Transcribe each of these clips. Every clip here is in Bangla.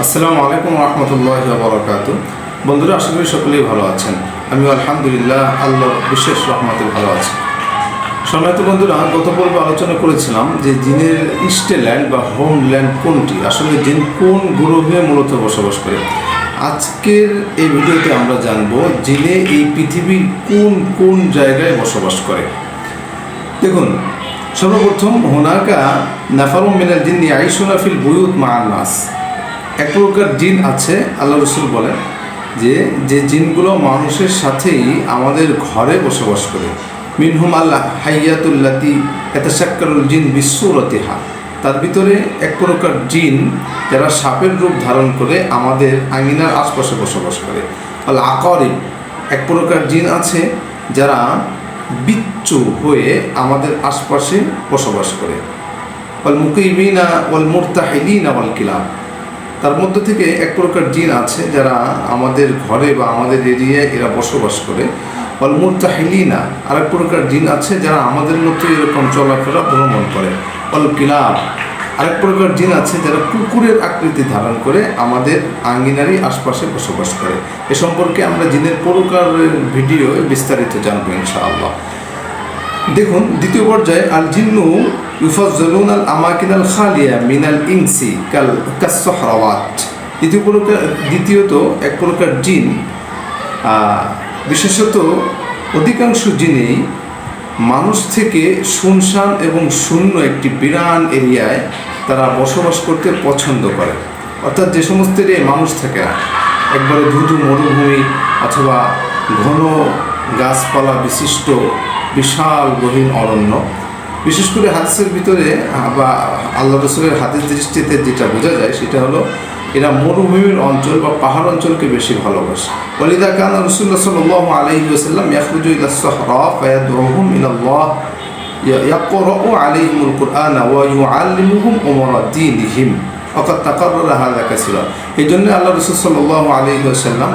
আসসালামু আলাইকুম রহমতুল্লাহি ওয়া বারাকাতুহু। বন্ধুরা, আশা করি সকলেই ভালো আছেন। আমি আলহামদুলিল্লাহ আল্লাহর বিশেষ রহমতে ভালো আছি। সম্মানিত বন্ধুরা, গত পর্বে আলোচনা করেছিলাম যে জিনের ইস্টেল্যান্ড বা হোমল্যান্ড কোনটি, আসলে জিন কোন গ্রহে মূলত বসবাস করে। আজকের এই ভিডিওতে আমরা জানব জিনে এই পৃথিবীর কোন কোন জায়গায় বসবাস করে। দেখুন, সর্বপ্রথম হোনাকা নাফারুম মিনাল জিন্নি আইশুনা ফিল বুয়ুত মা'আন নাস। এক প্রকার জিন আছে, আল্লাহ রসুল বলেন যে যে জিনগুলো মানুষের সাথেই আমাদের ঘরে বসবাস করে। মিনহুম আল্লাহ হাইয়াতুল্লাতি ইয়াতাশাক্কালুল জিন বিসূরাতিহা। তার ভিতরে এক প্রকার জিন যারা সাপের রূপ ধারণ করে আমাদের আঙিনার আশপাশে বসবাস করে। আল আকারিব, এক প্রকার জিন আছে যারা বিচ্ছু হয়ে আমাদের আশপাশে বসবাস করে। ওয়াল মুকিমিনা ওয়াল মুরতাহিলিনা ওয়াল কিলাব, তার মধ্যে থেকে এক প্রকার জিন আছে যারা আমাদের ঘরে বা আমাদের এরিয়ায় এরা বসবাস করে। ওয়াল মুরতাহিলিনা, আরেক প্রকার জিন আছে যারা আমাদের মতো এরকম চলাফেরা ভ্রমণ করে। ওয়াল কিলাব, আরেক প্রকার জিন আছে যারা কুকুরের আকৃতি ধারণ করে আমাদের আঙ্গিনারই আশপাশে বসবাস করে। এ সম্পর্কে আমরা জিনের প্রকারের ভিডিও বিস্তারিত জানবো ইনশাআল্লাহ। দেখুন, দ্বিতীয় পর্যায়ে আল জিন্নু ইউফাজ্জালুন আল আমাকিন আল খালিয়া মিনাল ইনসি কাসসহরাওয়াত। দ্বিতীয়ত এক প্রকার জিন, বিশেষত অধিকাংশ জিনেই মানুষ থেকে শুনশান এবং শূন্য একটি বিরান এরিয়ায় তারা বসবাস করতে পছন্দ করে। অর্থাৎ যে সমস্ত এরিয়ায় মানুষ থাকে না, একবারে ধুধু মরুভূমি অথবা ঘন গাছপালা বিশিষ্ট বিশাল গহীন অরণ্য। বিশেষ করে হাদিসের ভিতরে বা আল্লাহ রসুলের হাদিস দৃষ্টিতে যেটা বোঝা যায় সেটা হলো এরা মরুভূমির অঞ্চল বা পাহাড় অঞ্চলকে বেশি ভালোবাসে। ওয়ালিদা কানা রাসূলুল্লাহ সাল্লাল্লাহু আলাইহি ওয়াসাল্লাম ইয়াখরুজু ইলা সাহরা ফায়াদউহুম ইলাল্লাহ ইয়াকরাউ আলাইহিমুল কুরআন ওয়া ইউআল্লিমুহুম উমুরা দীনিহিম ওয়াকাদ তাকাররারা হাযা কাসীরা। এই জন্য আল্লাহ রসুল সাল্লাল্লাহু আলাইহি ওয়াসাল্লাম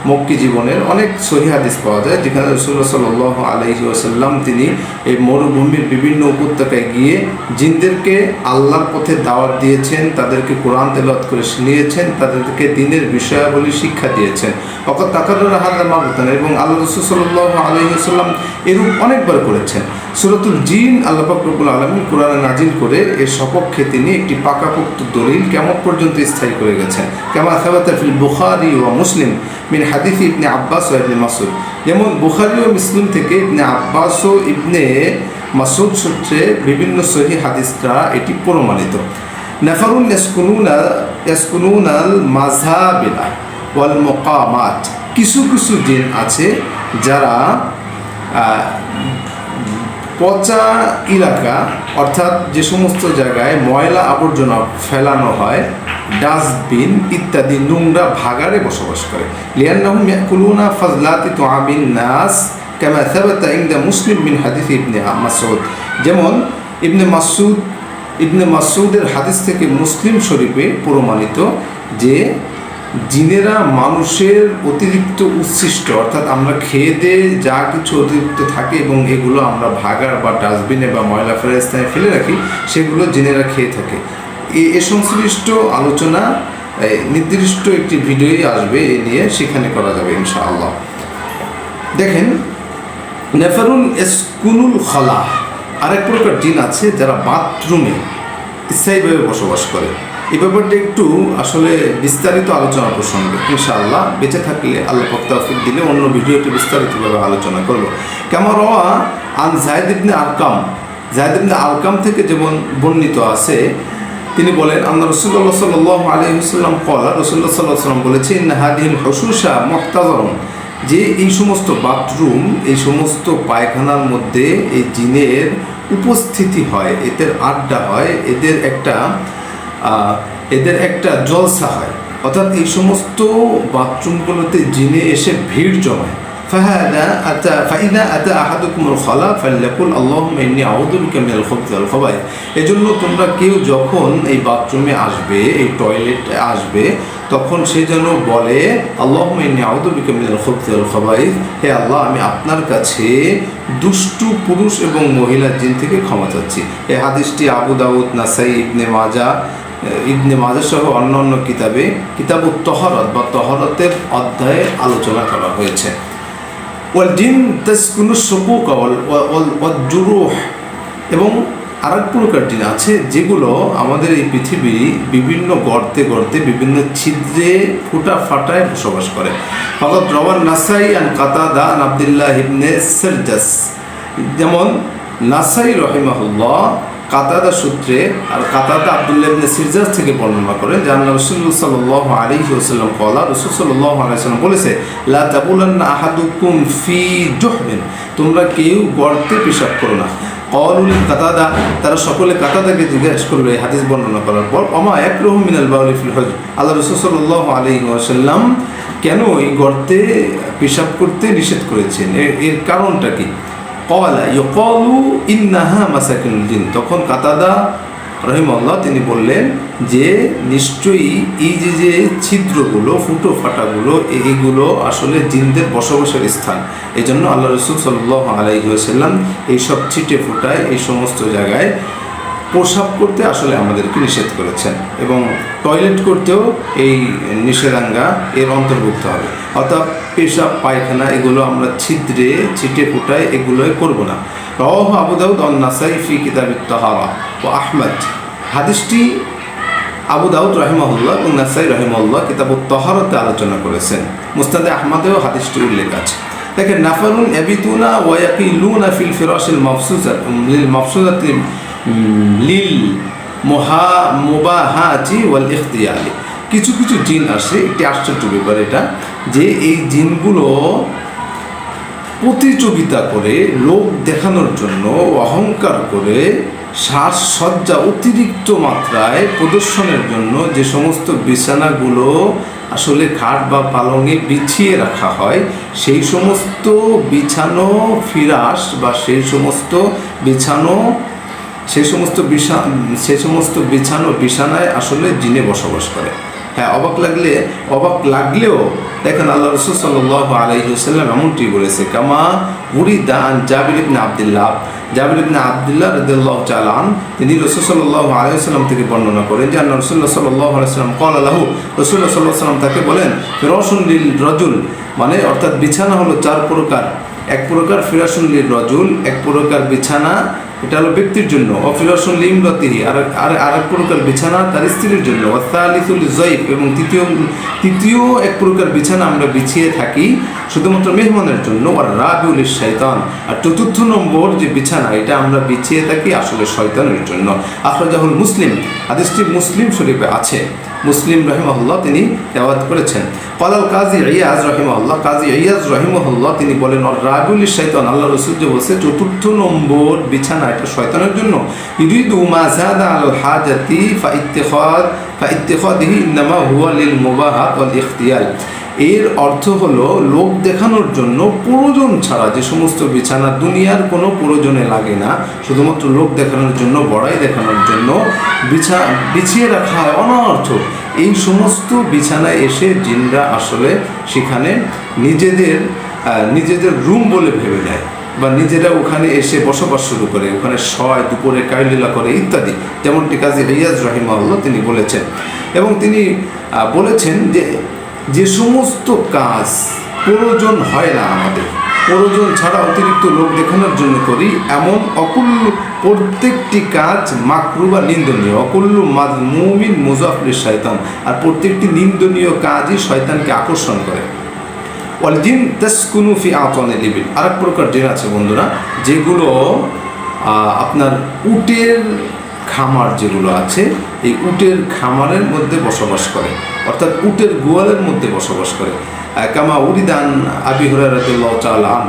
মক্কি জীবনের অনেক সহিহ হাদিস পাওয়া যায় যেখানে রাসূলুল্লাহ সাল্লাল্লাহু আলাইহি ওয়াসাল্লাম তিনি এই মরুভূমির বিভিন্ন উপত্যকায় গিয়ে জিনদেরকে আল্লাহর পথে দাওয়াত দিয়েছেন, তাদেরকে কোরআন তেলাওয়াত করে শুনিয়েছেন, তাদেরকে দ্বীনের বিষয়াবলী শিক্ষা দিয়েছেন। ওয়াকাদ তাকাররারা হাযা মাররাতান, এবং আল্লাহ রসুল সাল্লাল্লাহু আলাইহি ওয়াসাল্লাম এরূপ অনেকবার করেছেন। সূরাতুল জিন আল্লাহ পাক রব্বুল আলামিন কোরআনে নাজিল করে এর সপক্ষে তিনি একটি পাকাপোক্ত দলিল কিয়ামত পর্যন্ত স্থায়ী করে গেছেন। কামা সাবাতা ফিল বুখারী ওয়া মুসলিম মিন হাদিস ইবনে আব্বাস ওয়া ইবনে মাসউদ। যেমন বুখারী ও মুসলিম থেকে ইবনে আব্বাস ও ইবনে মাসউদ সূত্রে বিভিন্ন সহিহ হাদিসরা এটি প্রমাণিত। নাফারুন ইয়াসকুনুনাল মাযহাবিলা ওয়াল মুকামাত, কিছু কিছু জিন আছে যারা পচা এলাকা অর্থাৎ যে সমস্ত জায়গায় ময়লা আবর্জনা ফেলানো হয়, ডাস্টবিন ইত্যাদি নোংরা ভাগাড়ে বসবাস করে। লিআন্নাহুম ইয়াকুলুনা ফাজলাতি তুআমিন নাস কামা সাবাতা ইনদা মুসলিম মিন হাদিস ইবনে মাসউদ। যেমন ইবনে মাসউদের হাদিস থেকে মুসলিম শরীফে প্রমাণিত যে জিনেরা মানুষের অতিরিক্ত উচ্ছিষ্ট অর্থাৎ আমরা খেয়ে দিয়ে যা কিছু অতিরিক্ত থাকে এবং এগুলো আমরা ভাগাড় বা ডাস্টবিনে বা ময়লা ফেলার স্থানে ফেলে রাখি, সেগুলো জিনেরা খেয়ে থাকে। এ সংশ্লিষ্ট আলোচনা নির্দিষ্ট একটি ভিডিওই আসবে এ নিয়ে, সেখানে করা যাবে ইনশাআল্লাহ। দেখেন, নেফারুন এসকুনুল খলা, আরেক প্রকার জিন আছে যারা বাথরুমে স্থায়ীভাবে বসবাস করে। এই ব্যাপারটা একটু আসলে বিস্তারিত আলোচনা প্রসঙ্গে ইনশাআল্লাহ বেঁচে থাকলে আল্লাহ পাক তৌফিক দিলে অন্য ভিডিওটি বিস্তারিতভাবে আলোচনা করব। কেমন রওয়া আন যায়েদ ইবনে আরকাম থেকে যেমন বর্ণিত আছে, তিনি বলেন আন্না রাসূলুল্লাহ সাল্লাল্লাহু আলাইহি ওয়াসাল্লাম ক্বালা, রাসূলুল্লাহ সাল্লাল্লাহু আলাইহি ওয়াসাল্লাম বলেছেন ইন্না হাদিহিল হুশুশা মুহতাযারুন, যে এই সমস্ত বাথরুম এই সমস্ত পায়খানার মধ্যে এই জিনের উপস্থিতি হয়, এদের আড্ডা হয়, এদের একটা জলসা হয়। অর্থাৎ এই সমস্ত বাথরুমগুলোতে জিনে এসে ভিড় জমায়। ফাইদা আতা আহাদুকুমুল খালা ফাল্যাকুল আল্লাহুম্মা ইন্নী আউযু বিকা মিনাল খুবুসি ওয়াল খাবাইস। এজন্য তোমরা কেউ যখন এই বাথরুমে আসবে, এই টয়লেটে আসবে, তখন সে যেন বলে আল্লাহুম্মা ইন্নী আউযু বিকা মিনাল খুবুসি ওয়াল খাবাইস, হে আল্লাহ, আমি আপনার কাছে দুষ্টু পুরুষ এবং মহিলা জিন থেকে ক্ষমা চাচ্ছি। এই হাদিসটি আবু দাউদ, নাসাই, ইবনে মাজাহ ইবনে মাজাহ সহ অন্য কিতাবে কিতাবুত তহরত বা তহরতের অধ্যায়ে আলোচনা করা হয়েছে। ওয়াল জিন তাসকুনু শুকুক ওয়াল জুরুহ, এবং আরেক প্রকার জিন আছে যেগুলো আমাদের এই পৃথিবীর বিভিন্ন গর্তে গর্তে বিভিন্ন ছিদ্রে ফুটা ফাটায় বসবাস করে। ফাকাদ রাওয়ান নাসাই আন কাতাদা আন আব্দুল্লাহ ইবনে সিরজাস, যেমন নাসাই রাহিমাহুল্লাহ কাতাদা সূত্রে, আর কাতাদা আব্দুল্লাহ ইবনে সিরজাস থেকে বর্ণনা করেন যে আল্লাহ রাসূলুল্লাহ সাল্লাল্লাহু আলাইহি ওয়াসাল্লাম কওলা, রাসূল সাল্লাল্লাহু আলাইহি ওয়াসাল্লাম বলেছে, লা তাবুলান্না আহাদুকুম ফি জুহবিন, তোমরা কেউ গর্তে পেশাব করো না। ক্বালুল কাতাদা, তারা সকলে কাতাদাকে জিজ্ঞাসা করলো এই হাদিস বর্ণনা করার পর, ওমা ইয়াকরাহু মিনাল বাউলি ফিল হজ, আল্লাহ রাসূল সাল্লাল্লাহু আলাইহি ওয়াসাল্লাম কেন এই গর্তে পেশাব করতে নিষেধ করেছেন, এর কারণটা কি? ক্বালা ইয়াকালু ইন্নাহা মাসাকিনুল জিন, তখন কাতাদা রাহিমাহুল্লাহ তিনি বললেন যে নিশ্চয়ই এই যে ছিদ্রগুলো ফুটো ফাটাগুলো এইগুলো আসলে জিনদের বসবাসের স্থান। এই জন্য আল্লাহ রাসূল সাল্লাল্লাহু আলাইহি ওয়াসাল্লাম এইসব ছিটে ফুটায় এই সমস্ত জায়গায় প্রসাব করতে আসলে আমাদেরকে নিষেধ করেছেন, এবং টয়লেট করতেও এই নিষেধাজ্ঞা এর অন্তর্ভুক্ত হবে। অর্থাৎ পেশাব পায়খানা এগুলো আমরা ছিদ্রে ছিটে ফুটায় এগুলোই করব না। রাওয়াহু আবু দাউদ ওয়ান নাসাই ফি কিতাবিত তাহারা ওয়া আহমদ, হাদিসটি আবু দাউদ রাহিমাহুল্লাহ এবং নাসাই রাহিমাহুল্লাহ কিতাবুত তাহারাতে আলোচনা করেছেন। মুসনাদে আহমদেও হাদিসটি উল্লেখ আছে। দেখেন, নাফারুন ইয়াবিতুনা ওয়া ইয়াকিলুনা ফিল ফিরাশিল মাফসুজাতি লিল মুবাহাতি ওয়াল ইখতিয়ালি, কিছু কিছু জিন আসে, একটি আশ্চর্য ব্যাপার এটা, যে এই জিনগুলো প্রতিযোগিতা করে লোক দেখানোর জন্য অহংকার করে সাজসজ্জা অতিরিক্ত মাত্রায় প্রদর্শনের জন্য যে সমস্ত বিছানাগুলো আসলে খাট বা পালঙে বিছিয়ে রাখা হয়, সেই সমস্ত বিছানো ফিরাস বা সেই সমস্ত বিছানো বিছানায় আসলে জিনে বসবাস করে। হ্যাঁ, অবাক লাগলেও দেখেন আল্লাহ রাসূল সাল্লাল্লাহু আলাইহি ওয়াসাল্লাম এমনটি বলেছে, কামা উরিদা আন জাবির ইবনে আব্দুল্লাহ রাদিয়াল্লাহু তাআলা আন, তিনি রাসূল সাল্লাল্লাহু আলাইহি ওয়াসাল্লাম থেকে বর্ণনা করেন যে আল্লাহ রাসূলুল্লাহ সাল্লাল্লাহু আলাইহি ওয়াসাল্লাম ক্বালা লাহু, রাসূলুল্লাহ সাল্লাল্লাহু আলাইহি ওয়াসাল্লাম তাকে বলেন, ফিরাশুন লিল রাজুল, মানে অর্থাৎ বিছানা হলো চার প্রকার। এক প্রকার ফিরাশুন লিল রাজুল, এক প্রকার বিছানা এটা হলো ব্যক্তির জন্য, অফিরাশুন লিমরাতিহি, আর এক প্রকার বিছানা তার স্ত্রীর জন্য, ওয়াসালিসুল লিযায়ফ, এবং তৃতীয় এক প্রকার বিছানা আমরা বিছিয়ে থাকি শুধুমাত্র মেহমানের জন্য, আর রাবিউল শাইতান, আর চতুর্থ নম্বর যে বিছানা এটা আমরা বিছিয়ে থাকি আসলে শয়তানের জন্য। আখরাজাহুল মুসলিম, হাদিসটি মুসলিম শরীফে আছে, মুসলিম রাহিমাহুল্লাহ তিনি তেলাওয়াত করেছেন। ক্বালাল কাজী ইয়াজ রাহিমাহুল্লাহ তিনি বলেন, আর রাবিউল শাইতান, আল্লাহ রাসূল যে বলছে চতুর্থ নম্বর বিছানা এটা শয়তানের জন্য, ইরিদু মা যাদা আল হাজাতি ফাইত্তিখাদিহি ইন্নামা হুয়া লিল মুবাহাত ওয়াল ইখতিয়াল, এর অর্থ হলো লোক দেখানোর জন্য প্রয়োজন ছাড়া যে সমস্ত বিছানা দুনিয়ার কোনো প্রয়োজনে লাগে না, শুধুমাত্র লোক দেখানোর জন্য, বড়াই দেখানোর জন্য বিছিয়ে রাখা হয় অনর্থ, এই সমস্ত বিছানায় এসে জিনরা আসলে সেখানে নিজেদের রুম বলে ভেবে নেয়, বা নিজেরা ওখানে এসে বসবাস শুরু করে, ওখানে শয়, দুপুরে কায়লীলা করে ইত্যাদি, যেমনটি কাজী ইয়াজ রাহিমাহুল্লাহ তিনি বলেছেন। এবং তিনি বলেছেন যে সমস্ত কাজ প্রয়োজন হয় না, আমাদের প্রয়োজন ছাড়া অতিরিক্ত লোক দেখানোর জন্য করি, এমন প্রত্যেকটি কাজ মাকরু বা নিন্দনীয়, অকুল্লু মাযমুমিন মুযাফফির শয়তান, আর প্রত্যেকটি নিন্দনীয় কাজই শয়তানকে আকর্ষণ করে। ওয়াল জিন তাসকুনু ফি আতানিল ইবিল, আরেক প্রকার জিন আছে বন্ধুরা, যেগুলো আপনার উটের খামার যেগুলো আছে, এই উটের খামারের মধ্যে বসবাস করে, অর্থাৎ উটের গোয়ালের মধ্যে বসবাস করে। কামা উরিদান আবি হুরায়রা রাদিয়াল্লাহু তাআলা আন,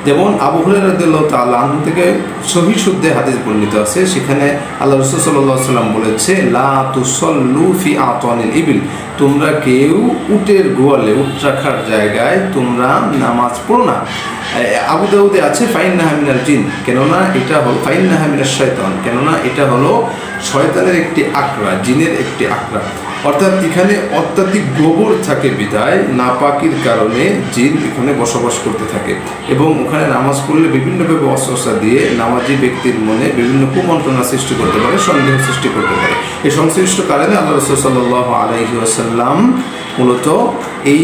যেমন আবু হুরায়রা রাদিয়াল্লাহু তাআলা আনহু থেকে সহিহ শুদ্ধে হাদিস বর্ণিত আছে, সেখানে আল্লাহ রাসূল সাল্লাল্লাহু আলাইহি ওয়াসাল্লাম বলেছে, লা তুসাল্লু ফি আতানিল ইবিল, তোমরা কেউ উটের গোয়ালে, উট রাখার জায়গায় তোমরা নামাজ পড়ো না। আবু দাউদে আছে ফাইন্নাহা মিনাল জিন, কেননা এটা হলো ফাইন্নাহা মিনাশ শাইতান, কেননা এটা হলো শয়তানের একটি আকরা, জিনের একটি আকরা। অর্থাৎ এখানে অত্যাধিক গোবর থাকে বিধায় নাপাকির কারণে জিন এখানে বসবাস করতে থাকে এবং ওখানে নামাজ পড়লে বিভিন্নভাবে অস্বস্তা দিয়ে নামাজি ব্যক্তির মনে বিভিন্ন কুমন্ত্রণা সৃষ্টি করতে পারে, সন্দেহ সৃষ্টি করতে পারে। এই সংশ্লিষ্ট কারণে আল্লাহ রাসূল সাল্লাল্লাহু আলাইহি ওয়াসাল্লাম মূলত এই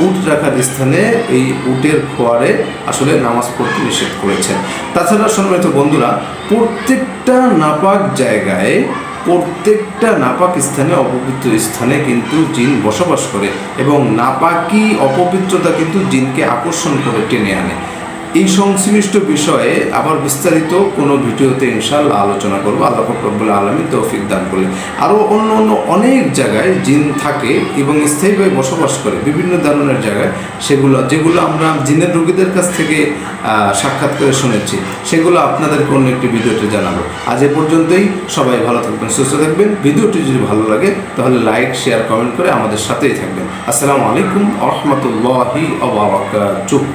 উট রাখার স্থানে এই উটের খোয়ারে আসলে নামাজ পড়তে নিষেধ করেছেন। তাছাড়া সম্মানিত বন্ধুরা, প্রত্যেকটা নাপাক জায়গায়, প্রত্যেকটা নাপাক স্থানে, অপবিত্র স্থানে কিন্তু জিন বসবাস করে এবং নাপাকি অপবিত্রতা কিন্তু জিনকে আকর্ষণ করে টেনে আনে। এই সংশ্লিষ্ট বিষয়ে আবার বিস্তারিত কোনো ভিডিওতে ইনশাআল্লাহ আলোচনা করবো, আল্লাহ রব্বুল আলামিন তৌফিক দান করলে। আরও অন্য অনেক জায়গায় জিন থাকে এবং স্থায়ীভাবে বসবাস করে বিভিন্ন ধরনের জায়গায়, যেগুলো আমরা জিনের রোগীদের কাছ থেকে সাক্ষাৎ করে শুনেছি, সেগুলো আপনাদেরকে অন্য একটি ভিডিওতে জানাবো। আজ এ পর্যন্তই। সবাই ভালো থাকবেন, সুস্থ থাকবেন। ভিডিওটি যদি ভালো লাগে তাহলে লাইক, শেয়ার, কমেন্ট করে আমাদের সাথেই থাকবেন। আসসালামু আলাইকুম ওয়া রাহমাতুল্লাহি ওয়া বারাকাতুহু।